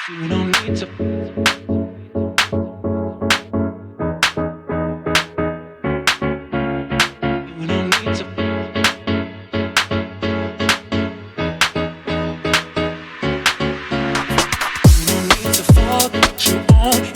You don't need to. You don't need to. You don't need to forget you own.